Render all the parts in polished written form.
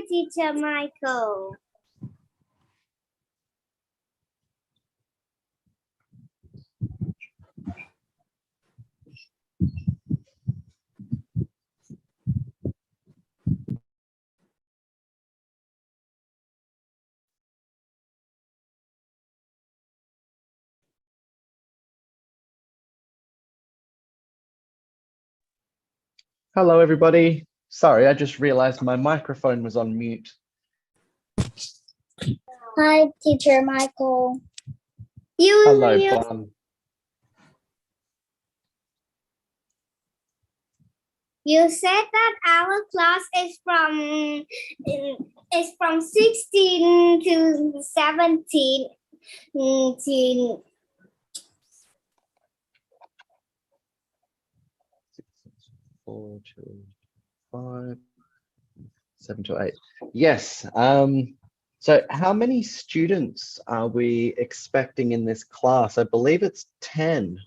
Teacher Michael. Hello, everybody. Sorry, I just realized my microphone was on mute. Hi, Teacher Michael. Hello, Bon. You said that our class is from 16 to 17. 4 to 5, 7 to 8. Yes. So how many students are we expecting in this class? I believe it's 10.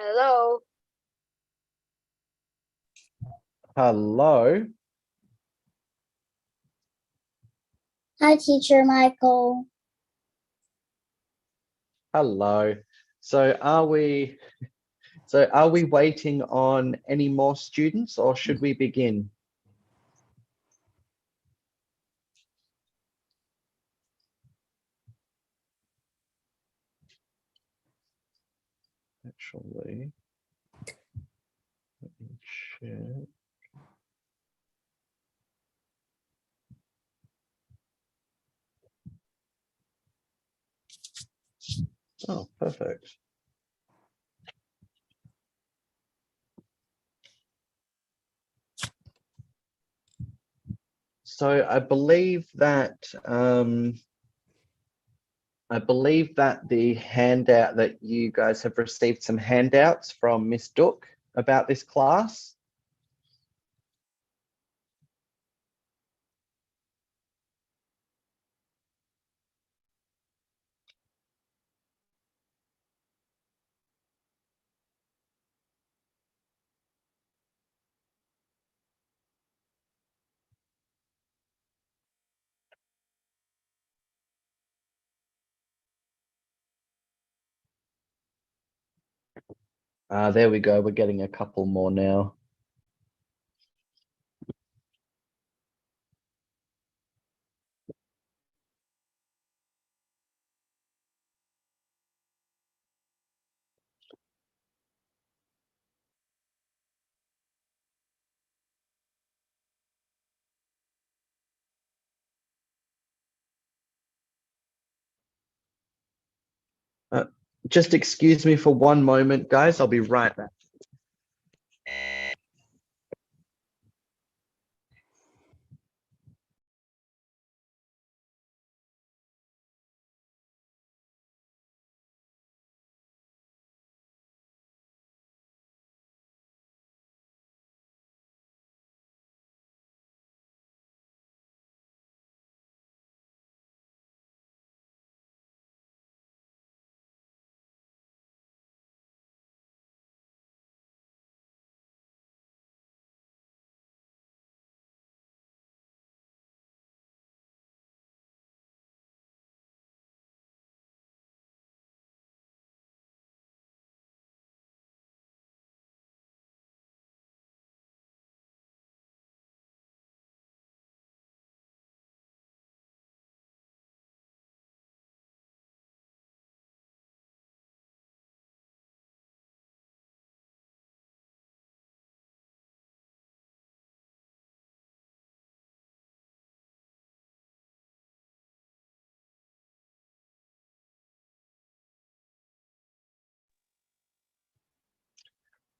Hello. Hello. Hi, Teacher Michael. Hello. So are we waiting on any more students, or should we begin? Actually, let me check. Oh, perfect. So I believe that the handout that you guys have received some handouts from Miss Duc about this class. There we go. We're getting a couple more now. Just excuse me for one moment, guys. I'll be right back.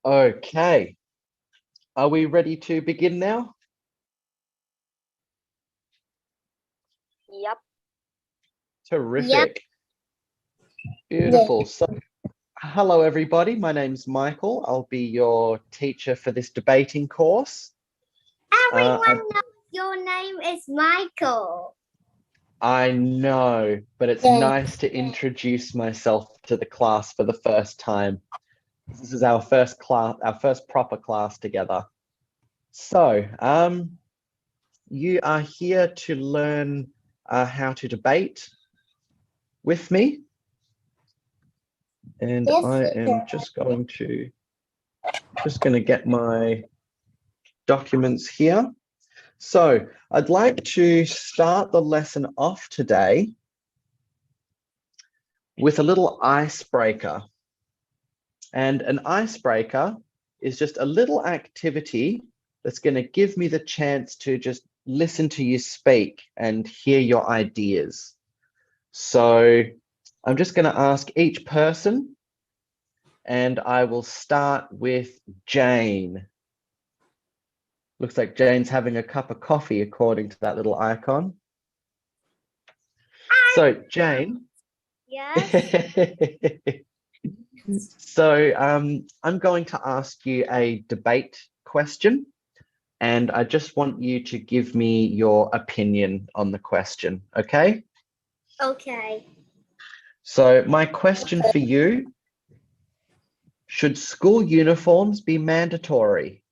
Okay. Are we ready to begin now? Yep. Terrific. Yep. Beautiful. So, hello everybody. My name's Michael. I'll be your teacher for this debating course. Everyone knows your name is Michael. I know, but it's nice to introduce myself to the class for the first time. This is our first class, our first proper class together. So, you are here to learn how to debate with me. And I am just going to get my documents here. So I'd like to start the lesson off today with a little icebreaker. And an icebreaker is just a little activity that's going to give me the chance to just listen to you speak and hear your ideas. So I'm just going to ask each person, and I will start with Jane. Looks like Jane's having a cup of coffee according to that little icon. So Jane. Yes. So I'm going to ask you a debate question, and I just want you to give me your opinion on the question, okay? Okay. So my question for you, should school uniforms be mandatory?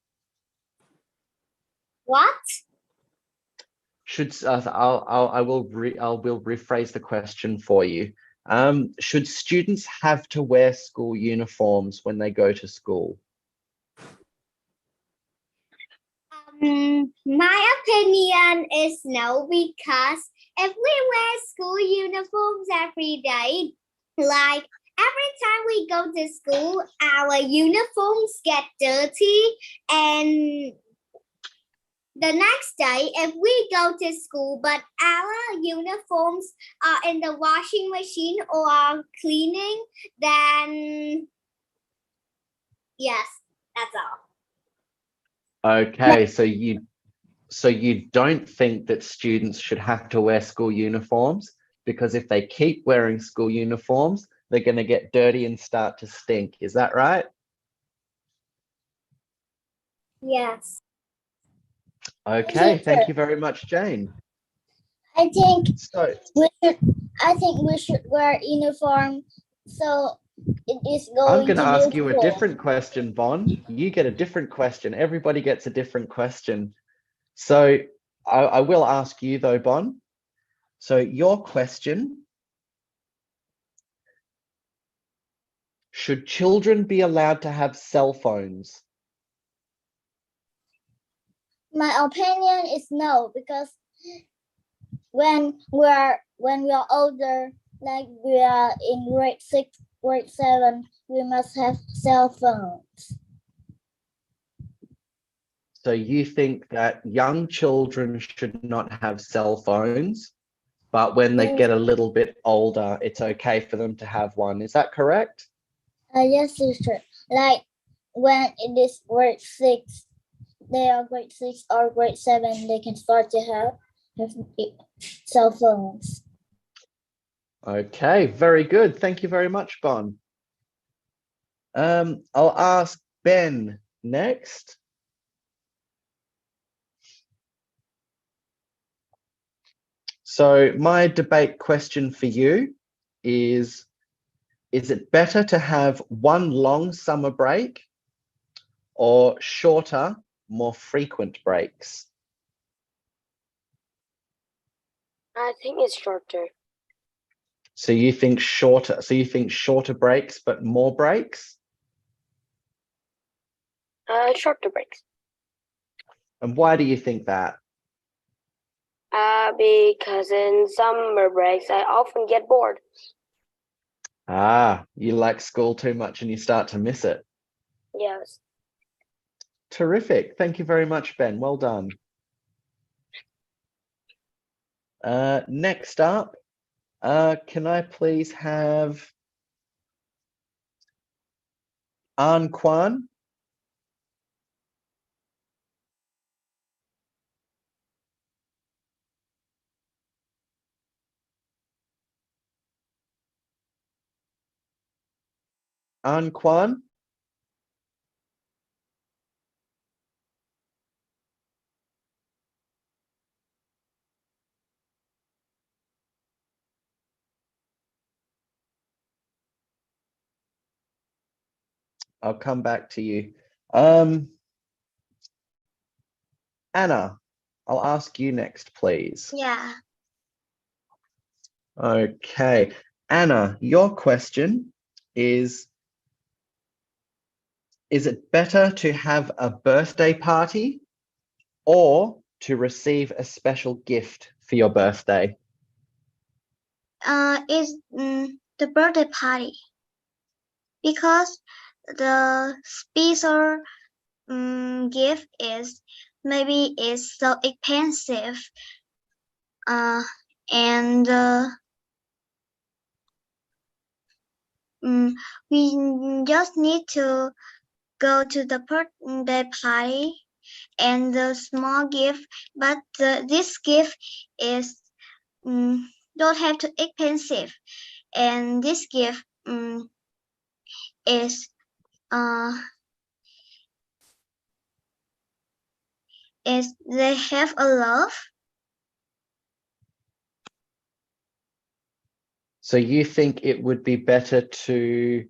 What? I will rephrase the question for you. Should students have to wear school uniforms when they go to school? My opinion is no, because if we wear school uniforms every day, like every time we go to school, our uniforms get dirty, and the next day, if we go to school, but our uniforms are in the washing machine or are cleaning, then yes, that's all. Okay, so you don't think that students should have to wear school uniforms, because if they keep wearing school uniforms, they're going to get dirty and start to stink. Is that right? Yes. Okay, thank you very much, Jane. I think So we should wear uniform, so it is I'm going going to to ask be you a cool. different question, Bon. You get a different question. Everybody gets a different question. So I will ask you though, Bon. So your question: should children be allowed to have cell phones? My opinion is no, because when we are older, like we are in grade 6, grade 7, we must have cell phones. So you think that young children should not have cell phones, but when they get a little bit older, it's okay for them to have one. Is that correct? Yes, sister. Like when it is grade 6, they are grade 6 or grade 7, they can start to have cell phones. Okay, very good. Thank you very much, Bon. I'll ask Ben next. So my debate question for you is it better to have one long summer break or shorter, more frequent breaks? I think it's shorter. So you think shorter breaks, but more breaks? Shorter breaks. And why do you think that? Because in summer breaks, I often get bored. Ah, you like school too much and you start to miss it. Yes. Terrific. Thank you very much, Ben. Well done. Next up, can I please have An Kwan? An Kwan? I'll come back to you. Anna, I'll ask you next, please. Yeah. Okay. Anna, your question is it better to have a birthday party or to receive a special gift for your birthday? Is the birthday party because the special gift is maybe is so expensive. And we just need to go to the birthday party and the small gift, but this gift is don't have to expensive, and this gift is they have a love. So you think it would be better to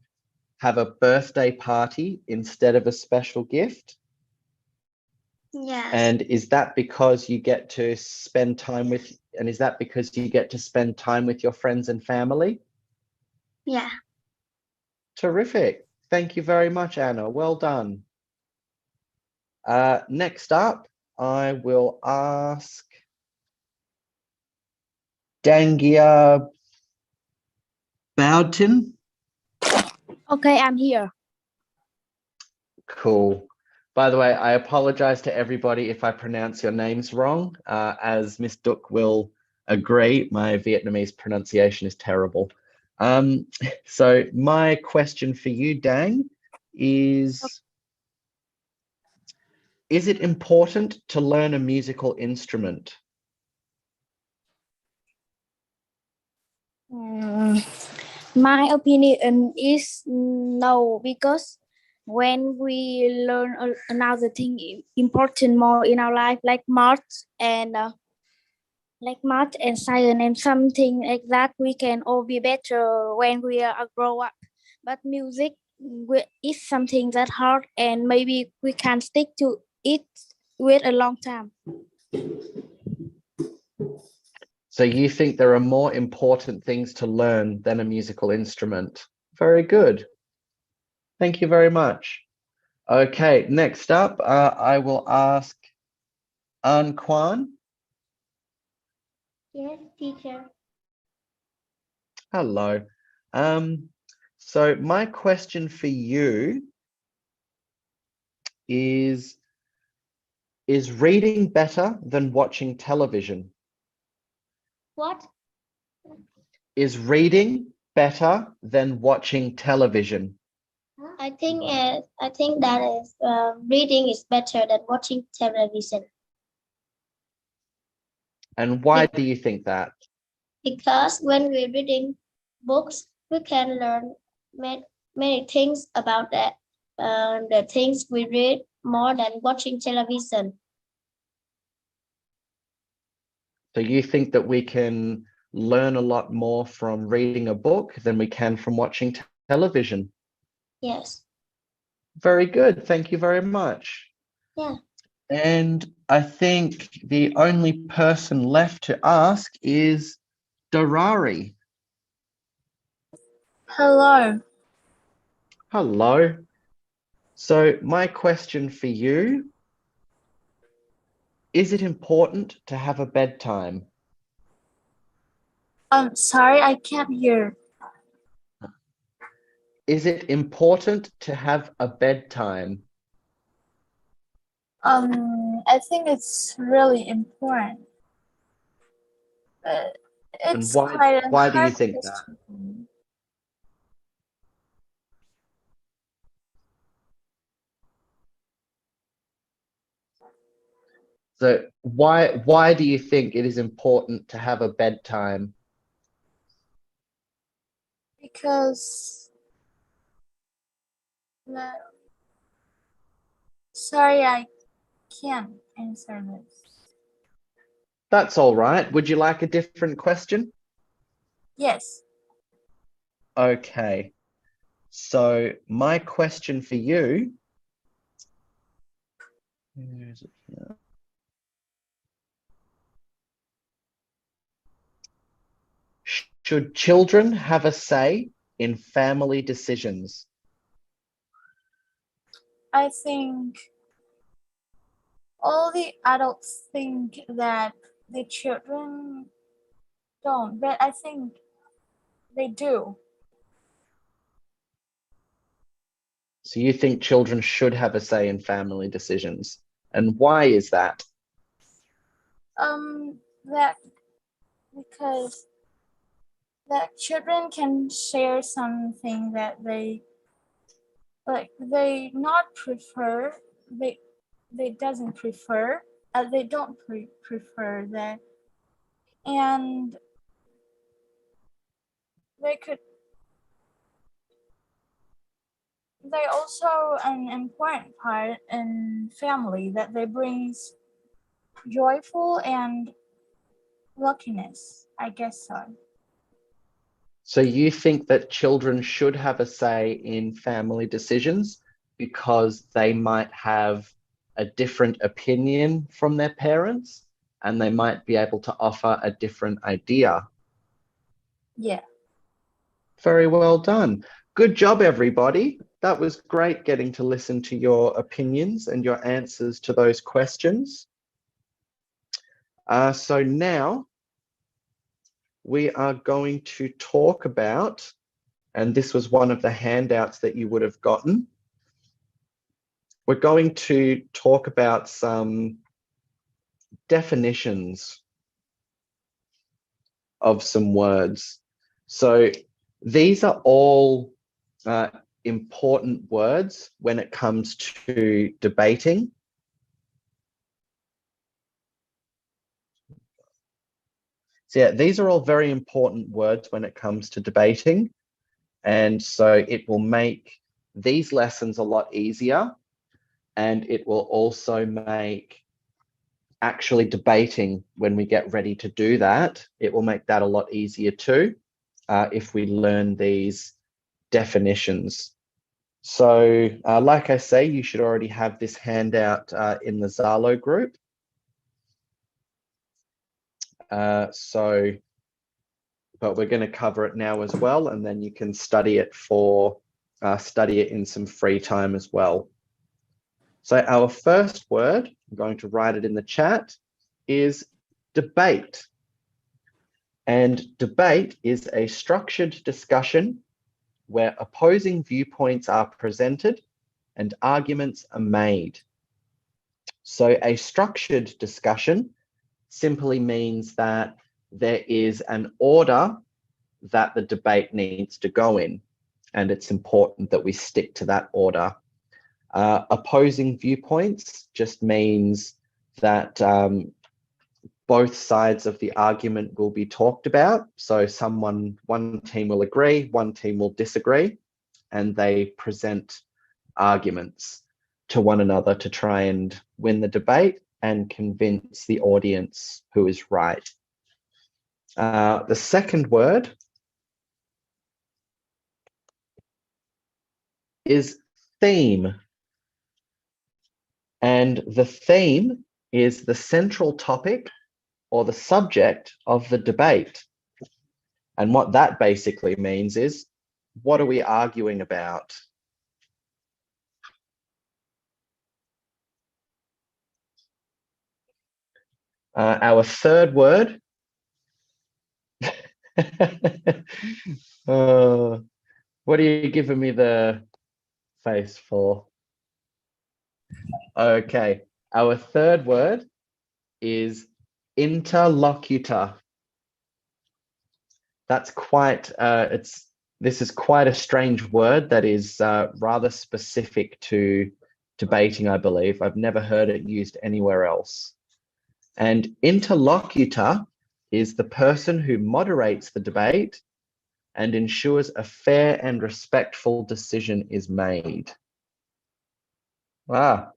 have a birthday party instead of a special gift? Yes. And is that because you get to spend time with, and is that because you get to spend time with your friends and family? Yeah. Terrific. Thank you very much, Anna. Well done. Next up, I will ask Dangia Bowden. Okay, I'm here. Cool. By the way, I apologize to everybody if I pronounce your names wrong. As Miss Duc will agree, my Vietnamese pronunciation is terrible. So my question for you, Dang, is it important to learn a musical instrument? My opinion is no, because when we learn another thing important more in our life, like math and science and something like that, we can all be better when we are grow up. But music is something that hard, and maybe we can stick to it with a long time. So you think there are more important things to learn than a musical instrument? Very good. Thank you very much. Okay, next up, I will ask An Kwan. Yes, teacher. Hello. So my question for you is reading better than watching television? What? Is reading better than watching television? I think that is reading is better than watching television. And why do you think that? Because when we're reading books, we can learn many things about that the things we read more than watching television. So you think that we can learn a lot more from reading a book than we can from watching television? Yes. Very good. Thank you very much. Yeah. And I think the only person left to ask is Darari. Hello. Hello. So my question for you, is it important to have a bedtime? Sorry, I can't hear. Is it important to have a bedtime? I think it's really important. It's And quite a why do you hard think that? question. So why do you think it is important to have a bedtime? Because Sorry, I can't answer this. That's all right. Would you like a different question? Yes. Okay. So my question for you, where is it here? Should children have a say in family decisions? I think all the adults think that the children don't, but I think they do. So you think children should have a say in family decisions? And why is that? That because that children can share something that they not prefer, they doesn't prefer, they don't prefer that, and they also an important part in family that they brings joyful and luckiness, I guess so. So you think that children should have a say in family decisions because they might have a different opinion from their parents and they might be able to offer a different idea? Yeah. Very well done. Good job, everybody. That was great getting to listen to your opinions and your answers to those questions. So now we are going to talk about, and this was one of the handouts that you would have gotten. We're going to talk about some definitions of some words. So these are all important words when it comes to debating. So yeah, these are all very important words when it comes to debating. And so it will make these lessons a lot easier. And it will also make actually debating, when we get ready to do that, it will make that a lot easier too, if we learn these definitions. So like I say, you should already have this handout in the Zalo group. But we're going to cover it now as well, and then you can study it in some free time as well. So our first word, I'm going to write it in the chat, is debate. And debate is a structured discussion where opposing viewpoints are presented and arguments are made. So a structured discussion simply means that there is an order that the debate needs to go in, and it's important that we stick to that order. Opposing viewpoints just means that both sides of the argument will be talked about. So one team will agree, one team will disagree, and they present arguments to one another to try and win the debate and convince the audience who is right. The second word is theme. And the theme is the central topic or the subject of the debate. And what that basically means is, what are we arguing about? Our third word, what are you giving me the face for? Okay, our third word is interlocutor. That's quite, this is quite a strange word that is rather specific to debating, I believe. I've never heard it used anywhere else. And interlocutor is the person who moderates the debate and ensures a fair and respectful decision is made. Ah,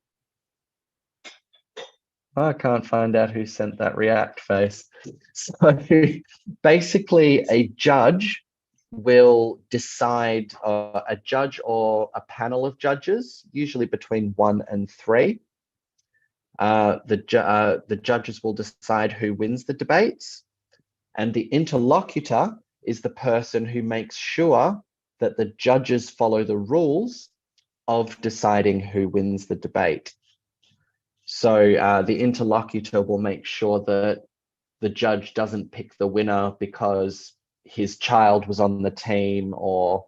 I can't find out who sent that react face. So basically, a judge will decide, a judge or a panel of judges, usually between 1 and 3. The judges will decide who wins the debates, and the interlocutor is the person who makes sure that the judges follow the rules of deciding who wins the debate. So the interlocutor will make sure that the judge doesn't pick the winner because his child was on the team or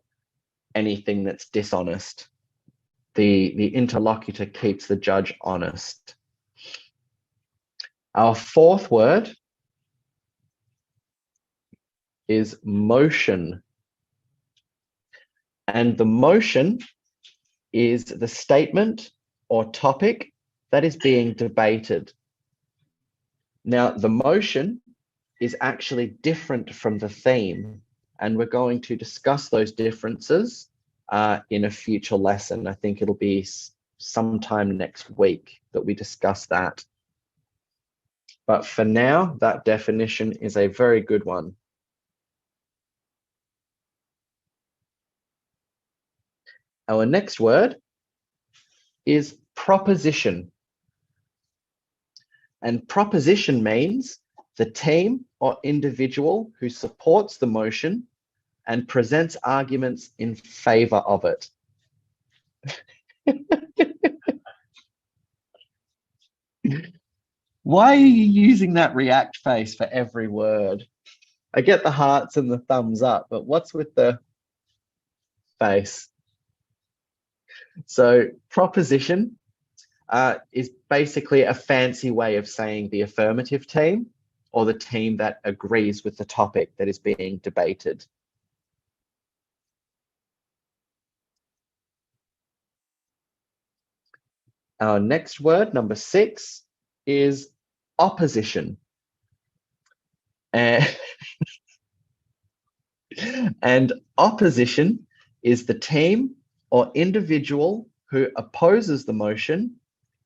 anything that's dishonest. The interlocutor keeps the judge honest. Our fourth word is motion. And the motion is the statement or topic that is being debated. Now, the motion is actually different from the theme, and we're going to discuss those differences in a future lesson. I think it'll be sometime next week that we discuss that. But for now, that definition is a very good one. Our next word is proposition. And proposition means the team or individual who supports the motion and presents arguments in favor of it. Why are you using that react face for every word? I get the hearts and the thumbs up, but what's with the face? So proposition is basically a fancy way of saying the affirmative team or the team that agrees with the topic that is being debated. Our next word, number 6, is opposition. And opposition is the team or individual who opposes the motion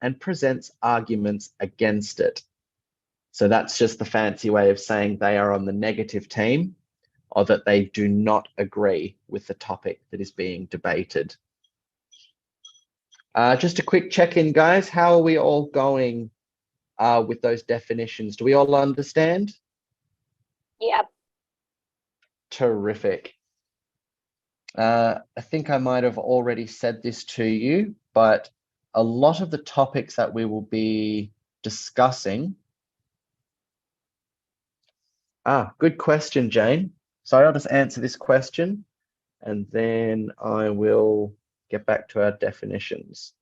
and presents arguments against it. So that's just the fancy way of saying they are on the negative team or that they do not agree with the topic that is being debated. Just a quick check-in, guys. How are we all going with those definitions? Do we all understand? Yep. Terrific. I think I might have already said this to you, but a lot of the topics that we will be discussing. Good question, Jane. So I'll just answer this question and then I will get back to our definitions.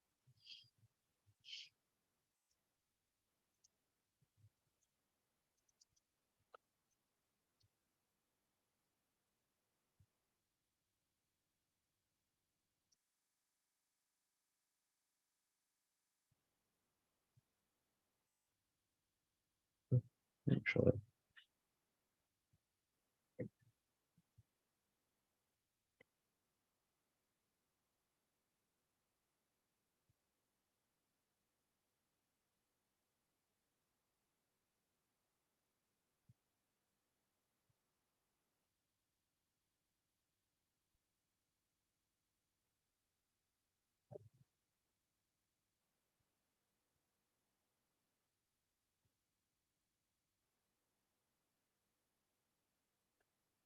Actually.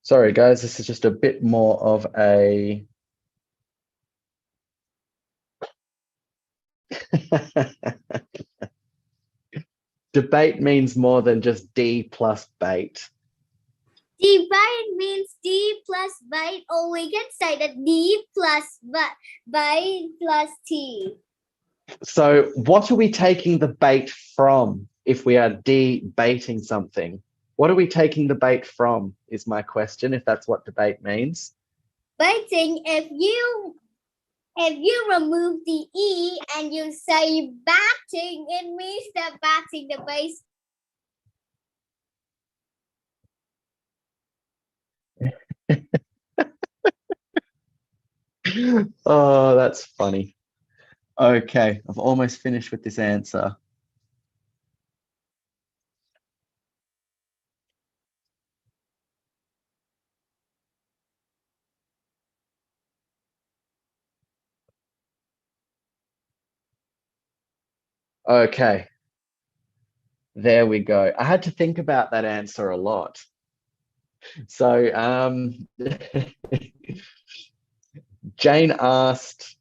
Sorry, guys, this is just a bit more of a debate means more than just D plus bait. Debate means D plus bite, or we can say that D plus bite plus T. So what are we taking the bait from if we are debating something? What are we taking the bait from is my question, if that's what debate means. Baiting, if you remove the E and you say batting, it means that batting the base. Oh, that's funny. Okay, I've almost finished with this answer. Okay, there we go. I had to think about that answer a lot. So Jane asked,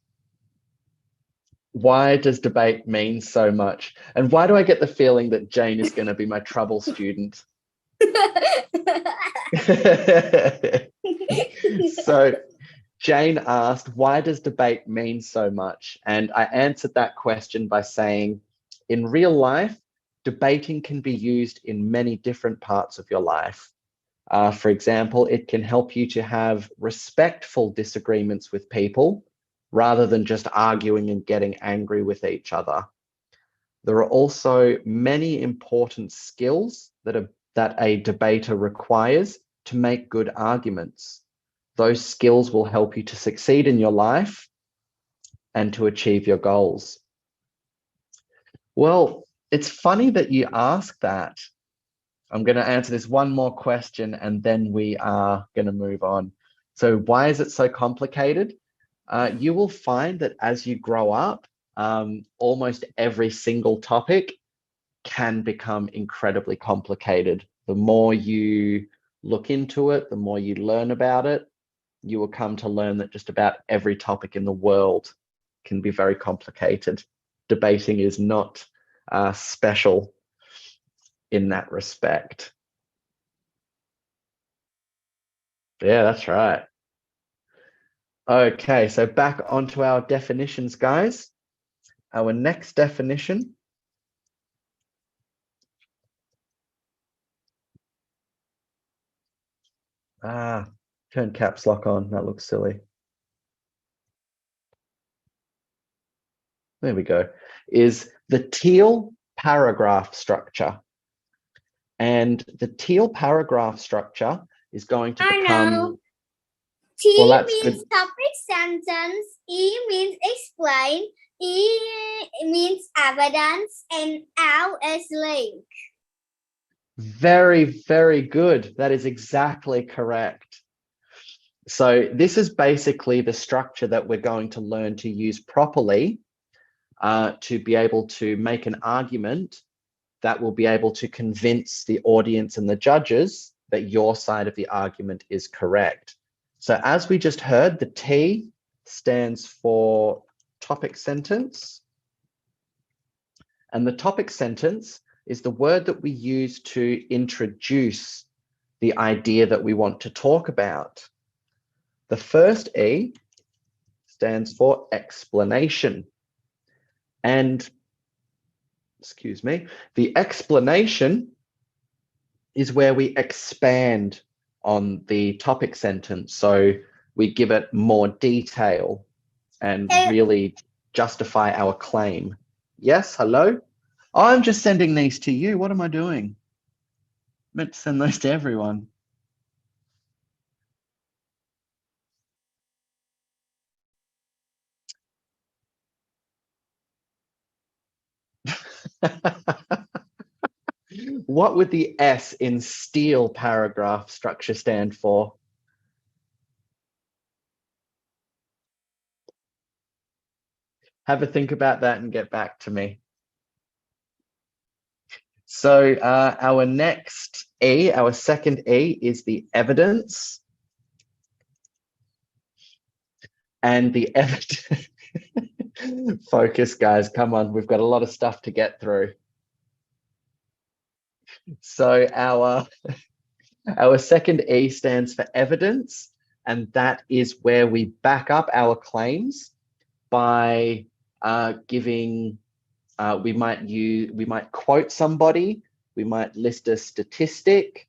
why does debate mean so much? And why do I get the feeling that Jane is going to be my trouble student? So Jane asked, why does debate mean so much? And I answered that question by saying, in real life, debating can be used in many different parts of your life. For example, it can help you to have respectful disagreements with people rather than just arguing and getting angry with each other. There are also many important skills that a debater requires to make good arguments. Those skills will help you to succeed in your life and to achieve your goals. Well, it's funny that you ask that. I'm going to answer this one more question and then we are going to move on. So why is it so complicated? You will find that as you grow up, almost every single topic can become incredibly complicated. The more you look into it, the more you learn about it, you will come to learn that just about every topic in the world can be very complicated. Debating is not special in that respect. Yeah, that's right. Okay, so back onto our definitions, guys. Our next definition . Turn caps lock on. That looks silly. There we go. Is the teal paragraph structure. And the teal paragraph structure is going to become... T Well, that's means good. topic sentence, E means explain, E means evidence, and L is link. Very, very good. That is exactly correct. So this is basically the structure that we're going to learn to use properly to be able to make an argument that will be able to convince the audience and the judges that your side of the argument is correct. So as we just heard, the T stands for topic sentence. And the topic sentence is the word that we use to introduce the idea that we want to talk about. The first E stands for explanation. And, excuse me, the explanation is where we expand on the topic sentence. So we give it more detail and really justify our claim. Yes, hello? I'm just sending these to you. What am I doing? I meant to send those to everyone. What would the S in steel paragraph structure stand for? Have a think about that and get back to me. So our next E, our second E, is the evidence. And the evidence... Focus, guys. Come on. We've got a lot of stuff to get through. So our second E stands for evidence, and that is where we back up our claims by giving... we might quote somebody, we might list a statistic,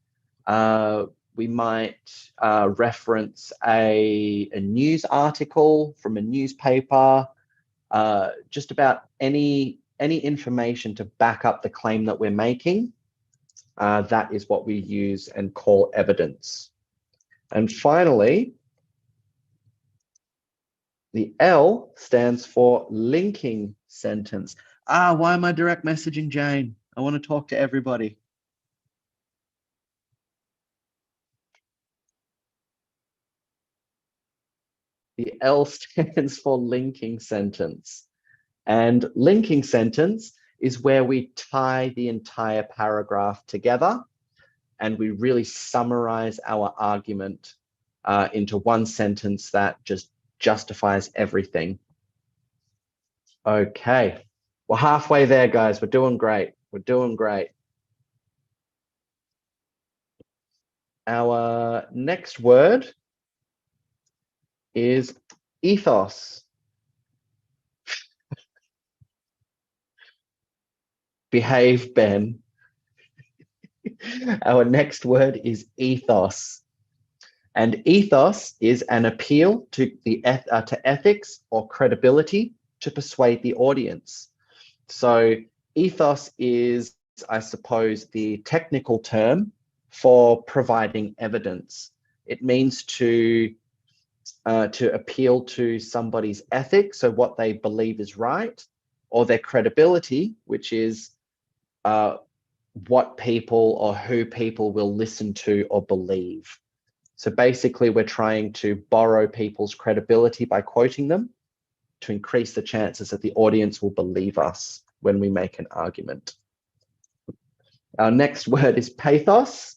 we might reference a news article from a newspaper, just about any information to back up the claim that we're making. That is what we use and call evidence. And finally, The L stands for linking sentence. Why am I direct messaging Jane? I want to talk to everybody. The L stands for linking sentence. And linking sentence is where we tie the entire paragraph together and we really summarize our argument into one sentence that just justifies everything. Okay, we're halfway there, guys. We're doing great. We're doing great. Our next word is ethos. Behave, Ben. Our next word is ethos. And ethos is an appeal to ethics or credibility to persuade the audience. So ethos is, I suppose, the technical term for providing evidence. It means to appeal to somebody's ethics, so what they believe is right, or their credibility, which is what people or who people will listen to or believe. So basically, we're trying to borrow people's credibility by quoting them to increase the chances that the audience will believe us when we make an argument. Our next word is pathos.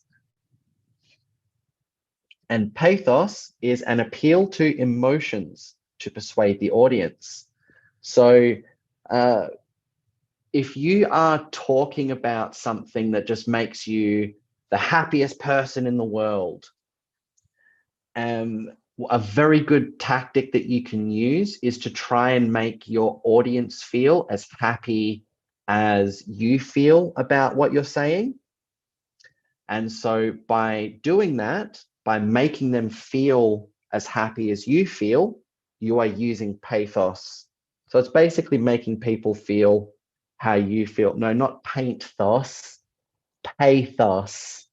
And pathos is an appeal to emotions to persuade the audience. So if you are talking about something that just makes you the happiest person in the world, a very good tactic that you can use is to try and make your audience feel as happy as you feel about what you're saying. And so by doing that, by making them feel as happy as you feel, you are using pathos. So it's basically making people feel how you feel. No, not paint-thos, pathos.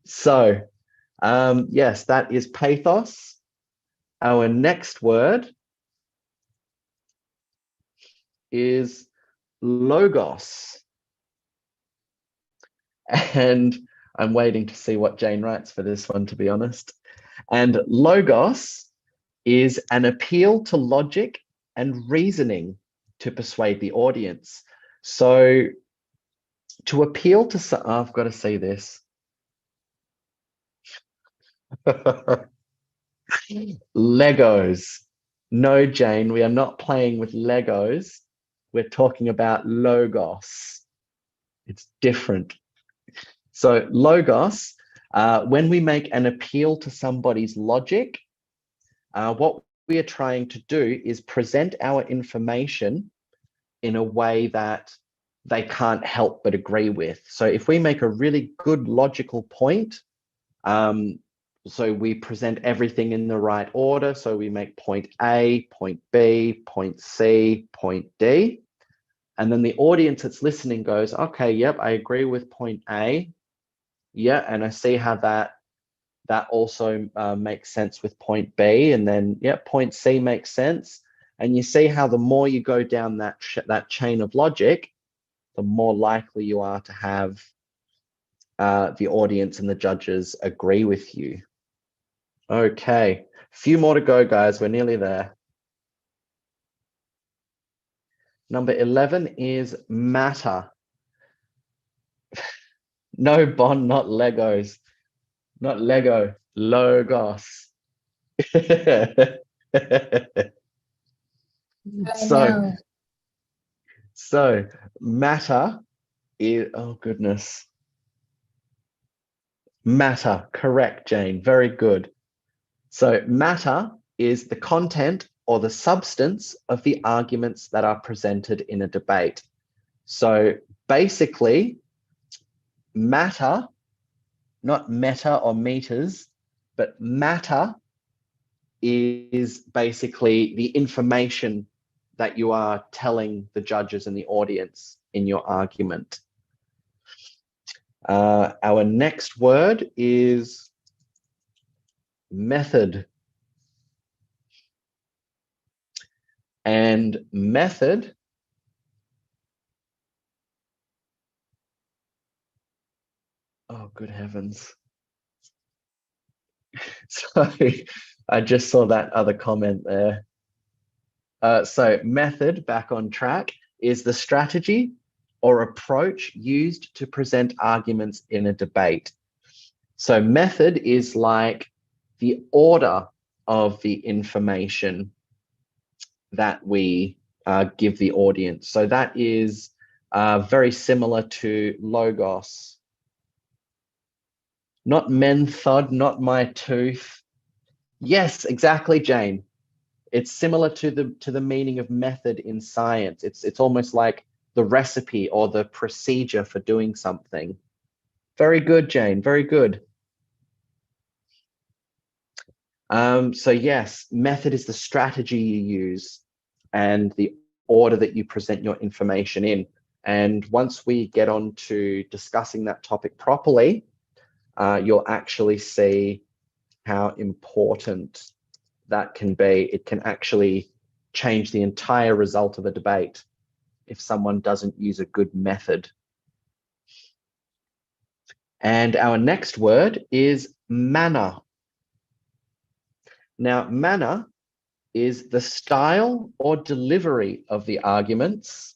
So, yes, that is pathos. Our next word is logos. And I'm waiting to see what Jane writes for this one, to be honest. And logos is an appeal to logic and reasoning to persuade the audience. So to appeal to, I've got to say this. Legos. No, Jane, we are not playing with Legos. We're talking about logos. It's different. So logos, when we make an appeal to somebody's logic, what we are trying to do is present our information in a way that they can't help but agree with. So if we make a really good logical point, so we present everything in the right order. So we make point A, point B, point C, point D. And then the audience that's listening goes, okay, yep, I agree with point A. Yeah, and I see how that also makes sense with point B. And then, yeah, point C makes sense. And you see how the more you go down that chain of logic, the more likely you are to have the audience and the judges agree with you. Okay, a few more to go, guys. We're nearly there. Number 11 is matter. No, Bond, not Legos. Not Lego, logos. So matter is, oh goodness. Matter, correct, Jane, very good. So matter is the content or the substance of the arguments that are presented in a debate. So basically, matter, not meta or meters, but matter is basically the information that you are telling the judges and the audience in your argument. Our next word is method. And method oh, good heavens. Sorry, I just saw that other comment there. So method, back on track, is the strategy or approach used to present arguments in a debate. So method is like the order of the information that we give the audience. So that is very similar to logos. Not method, not my tooth. Yes, exactly, Jane. It's similar to the meaning of method in science. It's almost like the recipe or the procedure for doing something. Very good, Jane. Very good. So yes, method is the strategy you use and the order that you present your information in. And once we get on to discussing that topic properly, you'll actually see how important that can be. It can actually change the entire result of a debate if someone doesn't use a good method. And our next word is manner. Now, manner is the style or delivery of the arguments.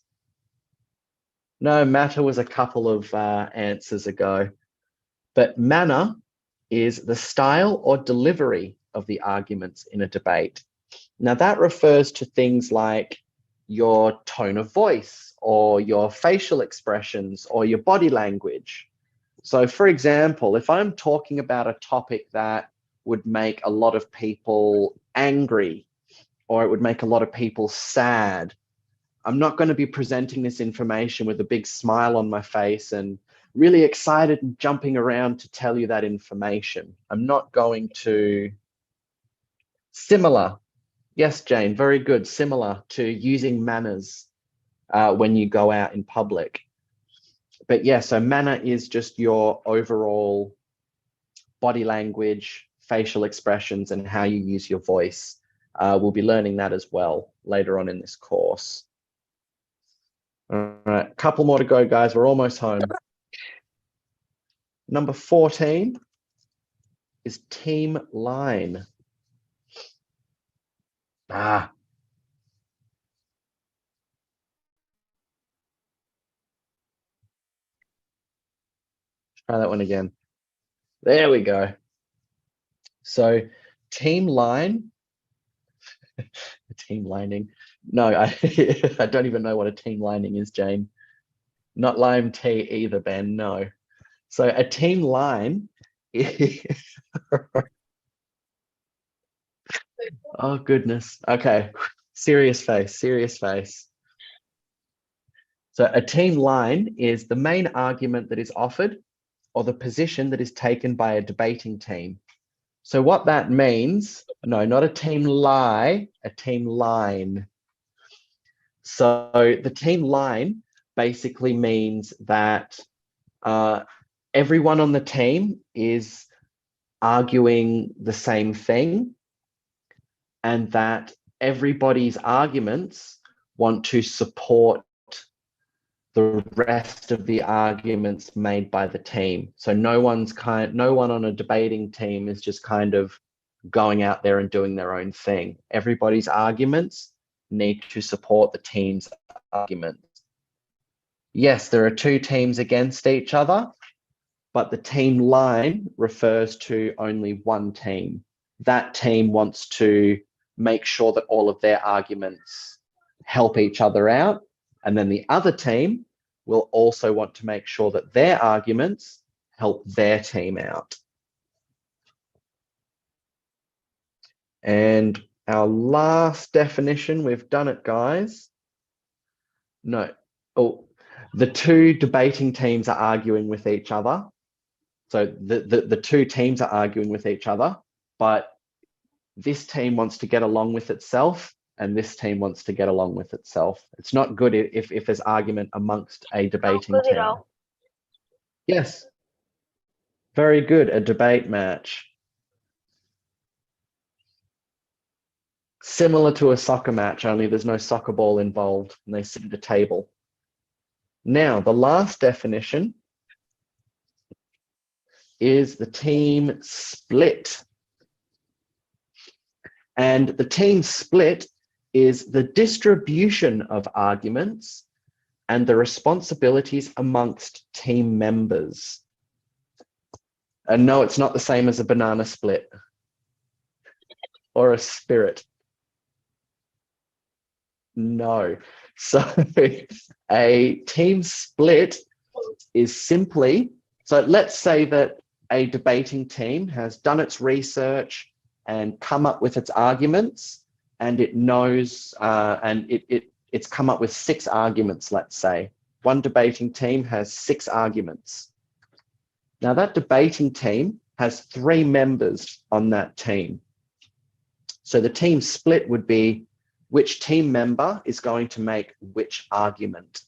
No, matter was a couple of answers ago, but manner is the style or delivery of the arguments in a debate. Now that refers to things like your tone of voice or your facial expressions or your body language. So for example, if I'm talking about a topic that would make a lot of people angry or it would make a lot of people sad, I'm not going to be presenting this information with a big smile on my face and really excited and jumping around to tell you that information. I'm not going to. Similar. Yes, Jane, very good. Similar to using manners when you go out in public. But yeah, so manner is just your overall body language, facial expressions, and how you use your voice. We'll be learning that as well later on in this course. All right, a couple more to go, guys. We're almost home. Number 14 is team line. Try that one again. There we go. So team line, team lining. No, I don't even know what a team lining is, Jane. Not lime tea either, Ben, no. So a team line is... Oh, goodness. Okay, serious face, serious face. So a team line is the main argument that is offered or the position that is taken by a debating team. So what that means, no, not a team lie, a team line. So the team line basically means that everyone on the team is arguing the same thing and that everybody's arguments want to support the rest of the arguments made by the team. So no one on a debating team is just kind of going out there and doing their own thing. Everybody's arguments need to support the team's arguments. Yes, there are two teams against each other, but the team line refers to only one team. That team wants to make sure that all of their arguments help each other out. And then the other team will also want to make sure that their arguments help their team out. And our last definition, we've done it, guys. No, oh, the two debating teams are arguing with each other. So the two teams are arguing with each other, but this team wants to get along with itself and this team wants to get along with itself. It's not good if there's argument amongst a debating team. Yes. Very good, a debate match. Similar to a soccer match, only there's no soccer ball involved and they sit at a table. Now, the last definition is the team split. And the team split is the distribution of arguments and the responsibilities amongst team members. And no, it's not the same as a banana split or a spirit. No. So a team split is simply, so let's say that a debating team has done its research and come up with its arguments, and it knows, it's come up with 6 arguments, let's say. One debating team has 6 arguments. Now that debating team has 3 members on that team. So the team split would be which team member is going to make which argument.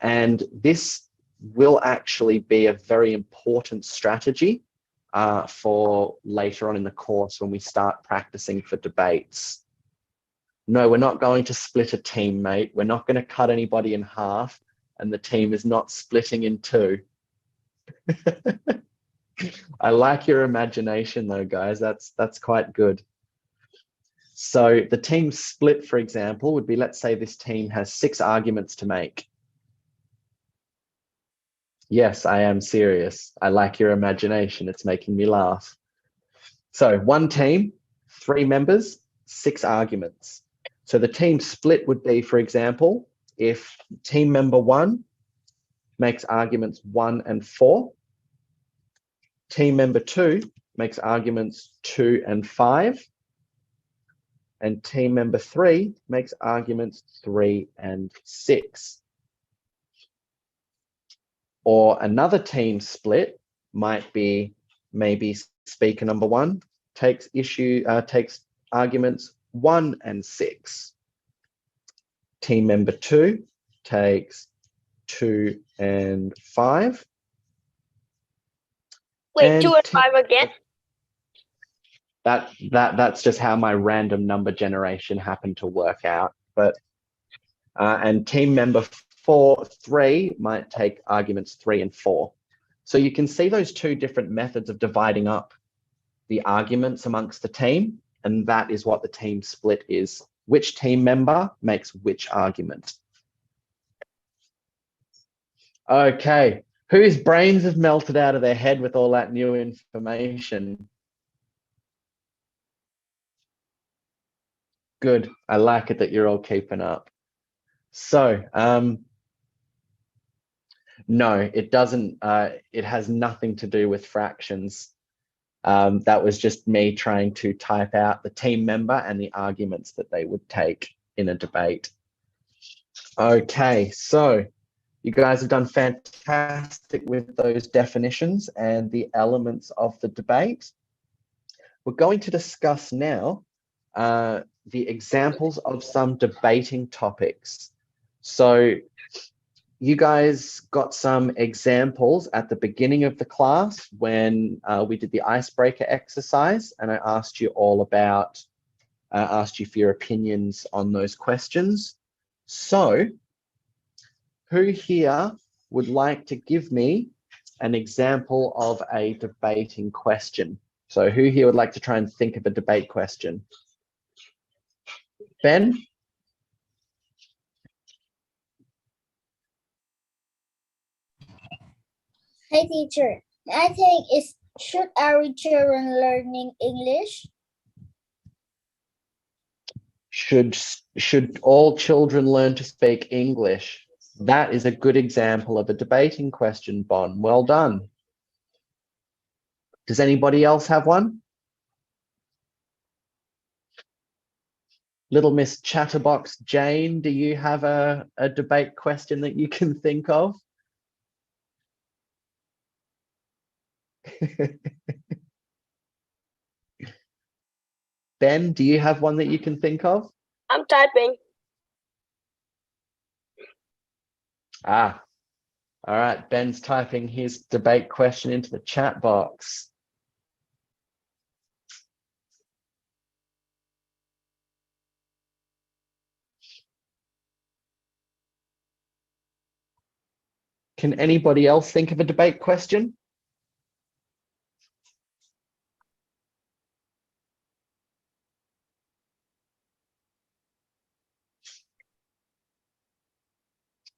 And this will actually be a very important strategy for later on in the course when we start practicing for debates. No, we're not going to split a teammate. We're not going to cut anybody in half, and the team is not splitting in 2. I like your imagination though, guys. That's quite good. So the team split, for example, would be, let's say this team has 6 arguments to make. Yes, I am serious. I like your imagination. It's making me laugh. So one team, 3 members, 6 arguments. So the team split would be, for example, if team member 1 makes arguments 1 and 4, team member 2 makes arguments 2 and 5, and team member 3 makes arguments 3 and 6. Or another team split might be maybe speaker number 1 takes arguments 1 and 6. Team member 2 takes 2 and 5. Wait, 2 and 5 again? That's just how my random number generation happened to work out. But and team member 3 might take arguments 3 and 4. So you can see those 2 different methods of dividing up the arguments amongst the team, and that is what the team split is. Which team member makes which argument? Okay, whose brains have melted out of their head with all that new information? Good, I like it that you're all keeping up. So, no, it doesn't, it has nothing to do with fractions. That was just me trying to type out the team member and the arguments that they would take in a debate. Okay, so you guys have done fantastic with those definitions and the elements of the debate. We're going to discuss now the examples of some debating topics. So you guys got some examples at the beginning of the class when we did the icebreaker exercise, and I asked you all about, asked you for your opinions on those questions. So who here would like to give me an example of a debating question? So who here would like to try and think of a debate question? Ben? Hey teacher, I think it's, should our children learning English? Should all children learn to speak English? That is a good example of a debating question, Bon. Well done. Does anybody else have one? Little Miss Chatterbox Jane, do you have a debate question that you can think of? Ben, do you have one that you can think of? I'm typing. Ah, all right. Ben's typing his debate question into the chat box. Can anybody else think of a debate question?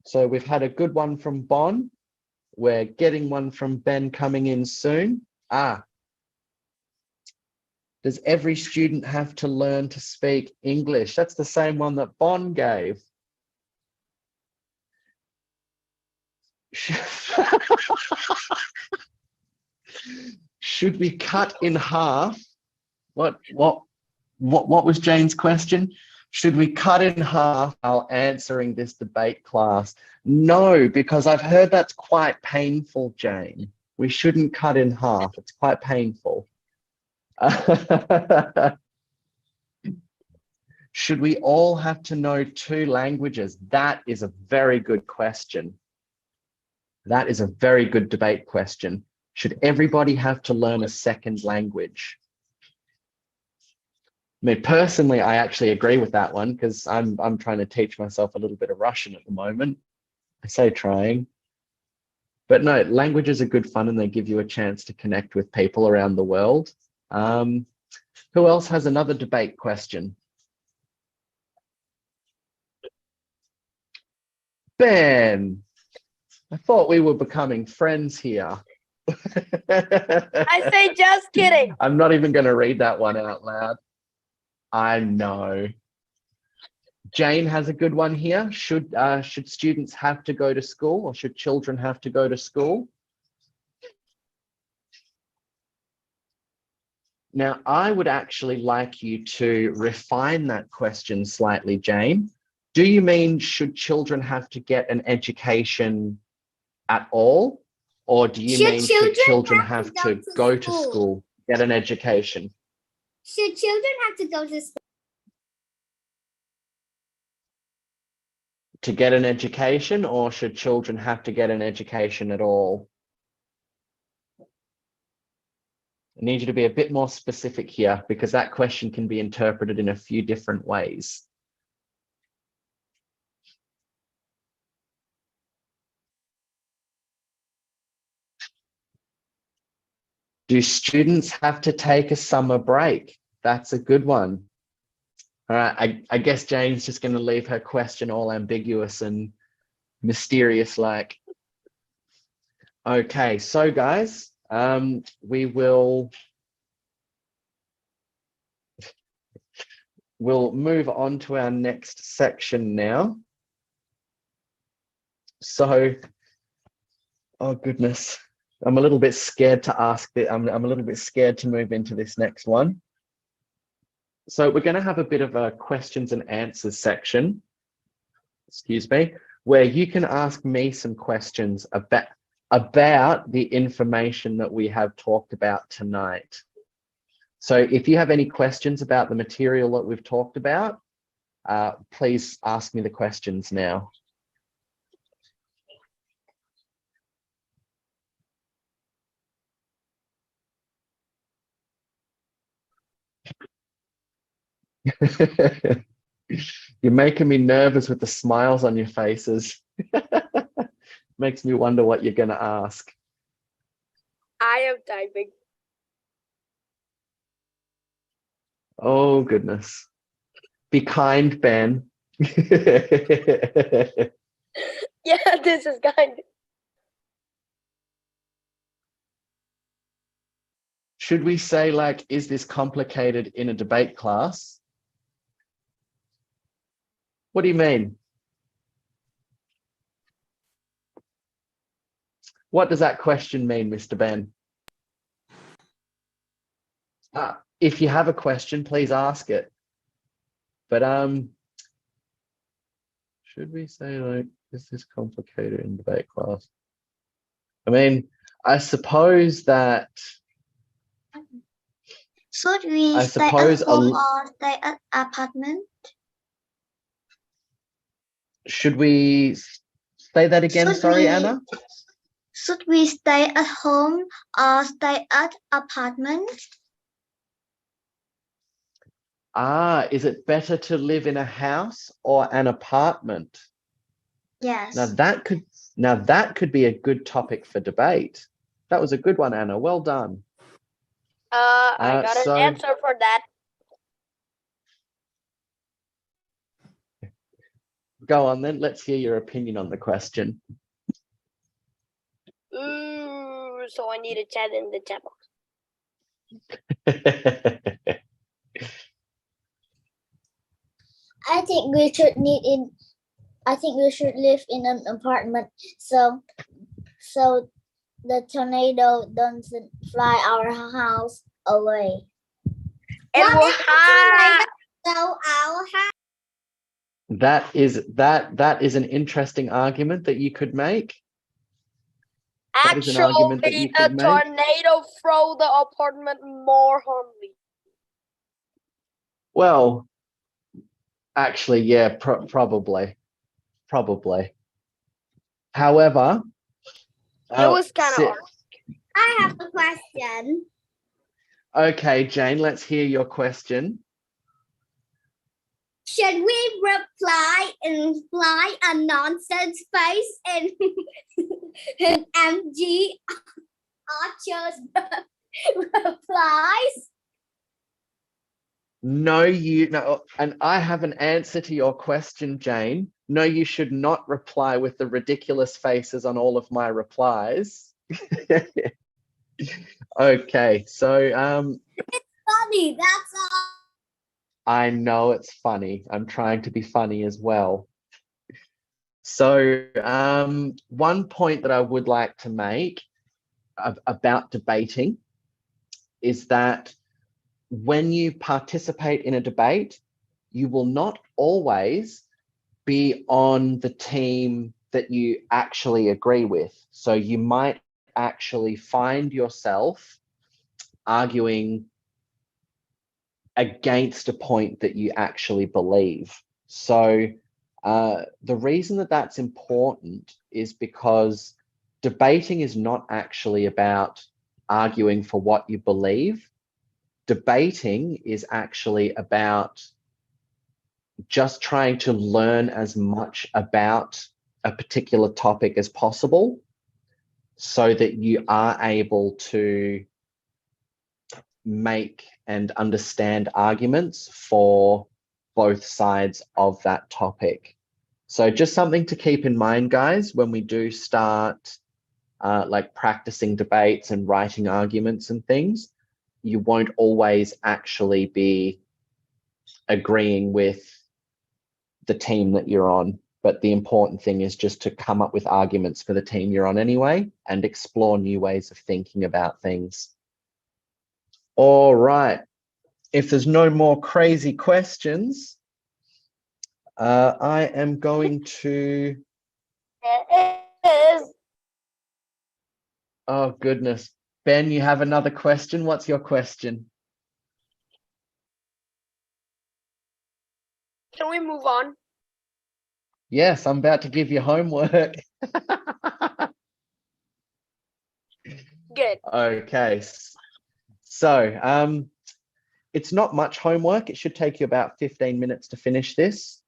So we've had a good one from Bon. We're getting one from Ben coming in soon. Does every student have to learn to speak English? That's the same one that Bon gave. Should we cut in half? What was Jane's question? Should we cut in half while answering this debate class? No, because I've heard that's quite painful, Jane. We shouldn't cut in half. It's quite painful. Should we all have to know 2 languages? That is a very good question. That is a very good debate question. Should everybody have to learn a second language? I mean, personally, I actually agree with that one because I'm trying to teach myself a little bit of Russian at the moment. I say trying. But no, languages are good fun and they give you a chance to connect with people around the world. Who else has another debate question? Ben, I thought we were becoming friends here. I say just kidding. I'm not even going to read that one out loud. I know. Jane has a good one here. Should students have to go to school, or should children have to go to school? Now, I would actually like you to refine that question slightly, Jane. Do you mean should children have to get an education at all? Or do you mean should children have to go to school, get an education? Should children have to go to school? To get an education, or should children have to get an education at all? I need you to be a bit more specific here because that question can be interpreted in a few different ways. Do students have to take a summer break? That's a good one. All right, I guess Jane's just going to leave her question all ambiguous and mysterious like. Okay, so guys, we'll move on to our next section now. So, oh goodness, I'm a little bit scared to ask it. I'm a little bit scared to move into this next one. So we're going to have a bit of a questions and answers section, excuse me, where you can ask me some questions about the information that we have talked about tonight. So if you have any questions about the material that we've talked about, please ask me the questions now. You're making me nervous with the smiles on your faces. Makes me wonder what you're going to ask. I am typing. Oh, goodness. Be kind, Ben. Yeah, this is kind. Should we say, like, is this complicated in a debate class? What do you mean? What does that question mean, Mr. Ben? If you have a question, please ask it. But should we say, like, is this complicated in debate class? I mean, I suppose that. Should we I stay suppose at home or stay at apartment? Should we say that again? Sorry, Anna. Should we stay at home or stay at apartment? Is it better to live in a house or an apartment? Yes. Now Now that could be a good topic for debate. That was a good one, Anna. Well done. I got so- an answer for that. Go on then. Let's hear your opinion on the question. Ooh, so I need to chat in the chat box. I think we should live in an apartment so the tornado doesn't fly our house away. And What we'll if the have So our house. That is an interesting argument that you could make. That is an argument that you actually the could make. tornado throw the apartment more harmly. Well, actually, yeah, probably. However, It was kind of I have a question. okay, Jane, let's hear your question. Should we reply and fly a nonsense face in an MG Archer's replies? No, and I have an answer to your question, Jane. No, you should not reply with the ridiculous faces on all of my replies. Okay, so Funny, that's all. I know it's funny. I'm trying to be funny as well. So one point that I would like to make about debating is that when you participate in a debate, you will not always be on the team that you actually agree with. So you might actually find yourself arguing against a point that you actually believe. So the reason that that's important is because debating is not actually about arguing for what you believe. Debating is actually about just trying to learn as much about a particular topic as possible so that you are able to make and understand arguments for both sides of that topic. So just something to keep in mind, guys, when we do start like practicing debates and writing arguments and things, you won't always actually be agreeing with the team that you're on. But the important thing is just to come up with arguments for the team you're on anyway and explore new ways of thinking about things. All right. If there's no more crazy questions, I am going to... It is. Oh, goodness. Ben, you have another question? What's your question? Can we move on? Yes, I'm about to give you homework. Good. Okay. So, it's not much homework. It should take you about 15 minutes to finish this.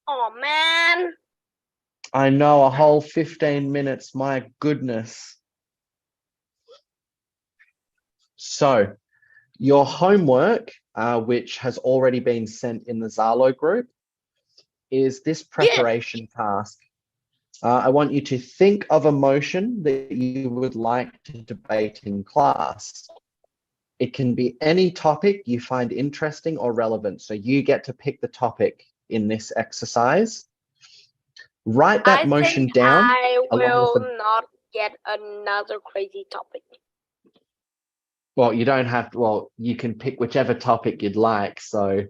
Oh man. I know, a whole 15 minutes. My goodness. So, your homework, which has already been sent in the Zalo group, is this preparation task. I want you to think of a motion that you would like to debate in class. It can be any topic you find interesting or relevant. So you get to pick the topic in this exercise. Write that motion down. I along with will not get another crazy topic. Well, you don't have to, well, you can pick whichever topic you'd like. So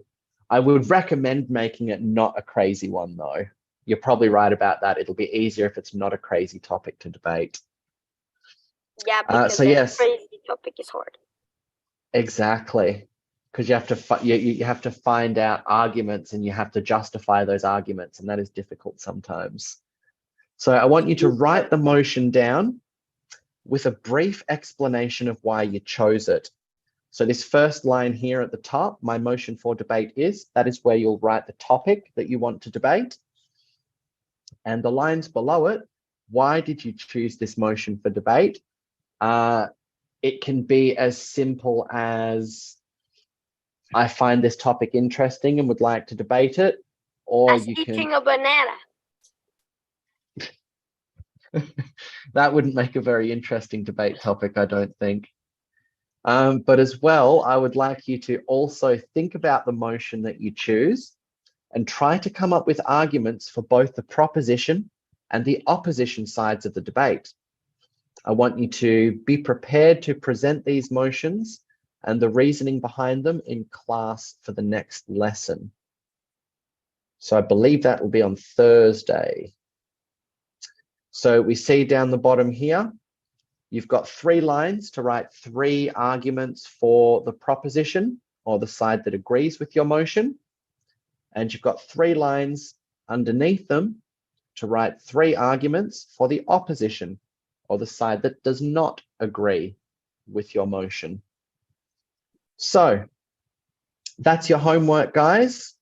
I would recommend making it not a crazy one, though. You're probably right about that. It'll be easier if it's not a crazy topic to debate. Yeah, because so the yes. crazy topic is hard. Exactly, because you have to you have to find out arguments and you have to justify those arguments, and that is difficult sometimes. So I want you to write the motion down with a brief explanation of why you chose it. So this first line here at the top, my motion for debate is, that is where you'll write the topic that you want to debate. And the lines below it, why did you choose this motion for debate? It can be as simple as, I find this topic interesting and would like to debate it, or As you eating can, a banana. that wouldn't make a very interesting debate topic, I don't think. But as well, I would like you to also think about the motion that you choose and try to come up with arguments for both the proposition and the opposition sides of the debate. I want you to be prepared to present these motions and the reasoning behind them in class for the next lesson. So I believe that will be on Thursday. So we see down the bottom here, you've got 3 lines to write 3 arguments for the proposition or the side that agrees with your motion. And you've got 3 lines underneath them to write 3 arguments for the opposition or the side that does not agree with your motion. So that's your homework, guys.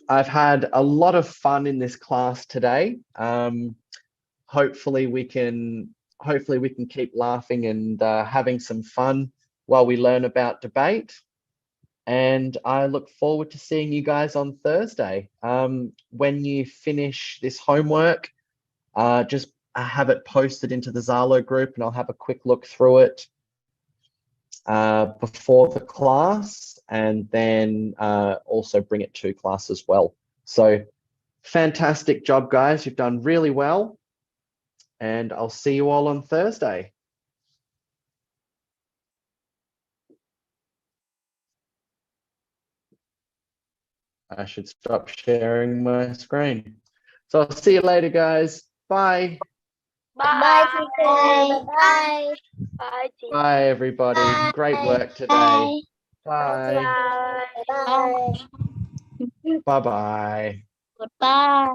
I've had a lot of fun in this class today. Hopefully we can keep laughing and having some fun while we learn about debate. And I look forward to seeing you guys on Thursday. When you finish this homework, just have it posted into the Zalo group and I'll have a quick look through it before the class, and then also bring it to class as well. So fantastic job, guys. You've done really well. And I'll see you all on Thursday. I should stop sharing my screen. So I'll see you later, guys. Bye. Bye, teacher. Bye. Bye, teacher. Bye, everybody. Bye. Great work today. Bye. Bye. Bye. Bye. Bye-bye. Goodbye.